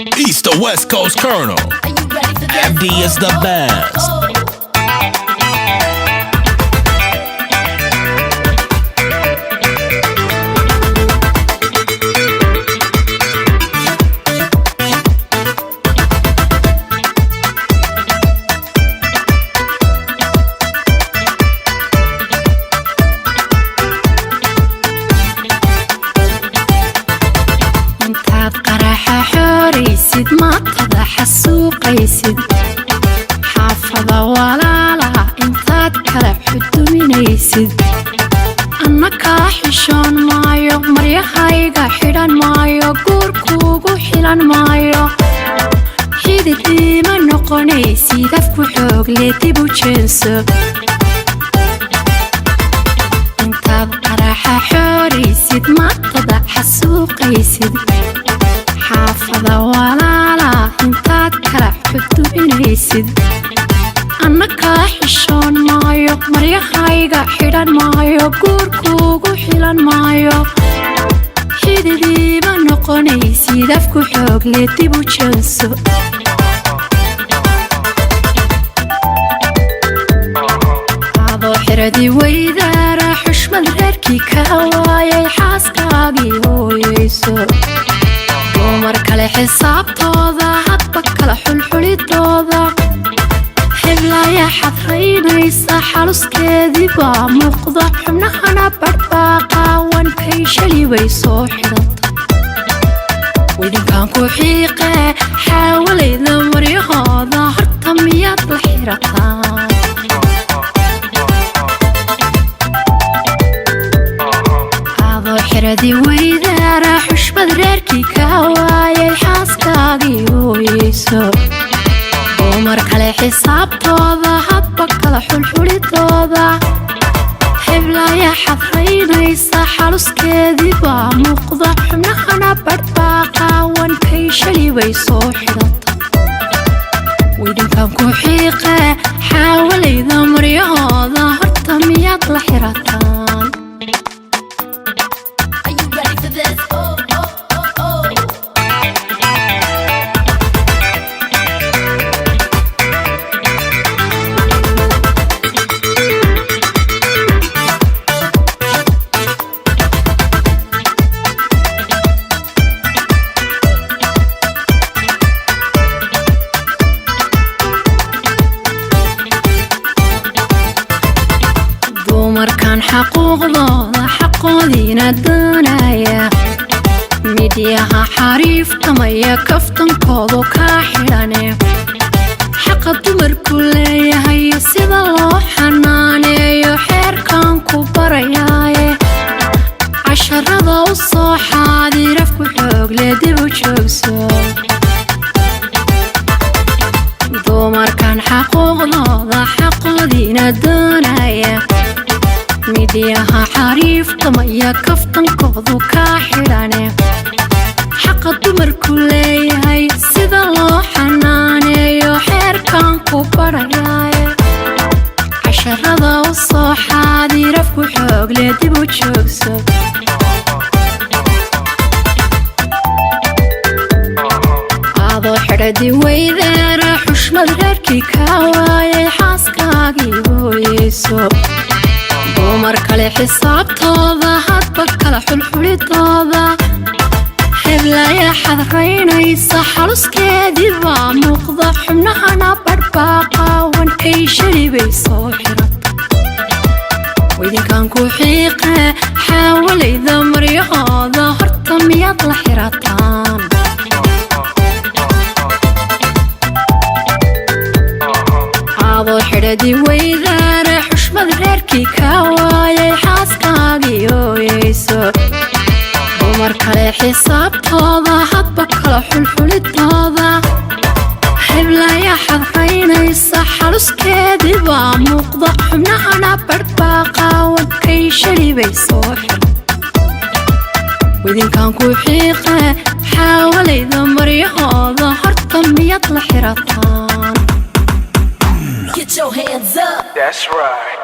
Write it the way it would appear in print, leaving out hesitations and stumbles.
East to West Coast Colonel. FD is the best. حوريسد ما تضح السوقيسد حافظة ولا لا انتاد كلا حدومينيسد أنك حشان مايو مريحايقا حيران مايو قوركوغو حيلان مايو حيدتي ما نقونيسد أفكو حوق ليتيبو جنسو انتاد قراحة حوريسد ما تضح السوقيسد حافظة ولا لا انتاد كلا حدومينيسد أنك حشان مايو مريحايقا حيران مايو قوركوغو حيلان مايو حيدتي ما نقونيسد أفكو حوق ليتيبو جنسو عضو حردي ويدارا حشمد ريركي كاوايا حاسكاقي هويسو dumar kale xisaabtooda hadba kala xulxulidooda xiblaya xadraynaysa xaluskeedii baa muuqda xubnahana badhbaaqaawan kay shali way soo xidhanta weydinkaan ku xiiqe xaawalayda maryahooda horta miyaad la xirataan adoo xiradii weydaara xushmad reerkii kawaayay xaaskaagii hooyeyso dumar kale xisaabtooda hadba kala xulxulidooda xiblaya xadraynaysa xaluskeedii baa muuqda xubnahana badhbaaqaawan kay shali way soo xidhanta weydinkaan ku xiiqe xaawalayda maryahooda horta miyaad la xirataan dumarkan xaquuqdooda xaqoodiina doonaya midyaha xariiftamaya kaftankoodu kaa xidhane xaqa dumarku leeyahay sida loo xanaaneeyo xeerkan ku barayaaye casharada u soo xaadirafku xoogle dib u joogso dumarkan xaquuqdooda xaqoodiina doonaya midyaha xariiftamaya kaftankoodu kaa xidhane xaqa dumarku leeyahay sida loo xanaaneeyo xeerkan ku barayaaye casharada u soo xaadirafku xoogle dib u joogso adoo xidhadii weydaara xushmad reerkii kawaayay xaaskaagii hooyeyso dumar kale xisaabtooda hadba kala xulxulidooda xiblaya xadraynaysa xaluskeedii baa muuqda xubnahana badhbaaqaawan kay shali bay soo xidhanta weydinkaan ku xiiqe xaawalayda maryahooda horta miyaad la xirataan adoo xidhadii weydaara xushmad reerkii kawaayay xaaskaagii hooyeyso dumar kale xisaabtooda hadba kala xulxulidooda xiblaya xadraynaysa xaluskeedii baa muuqda xubnahana badhbaaqaawan kay shali bay soo xidhanta weydinkaan ku xiiqe xaawalayda maryahooda horta miyaad la xirataan Get your hands up. That's right.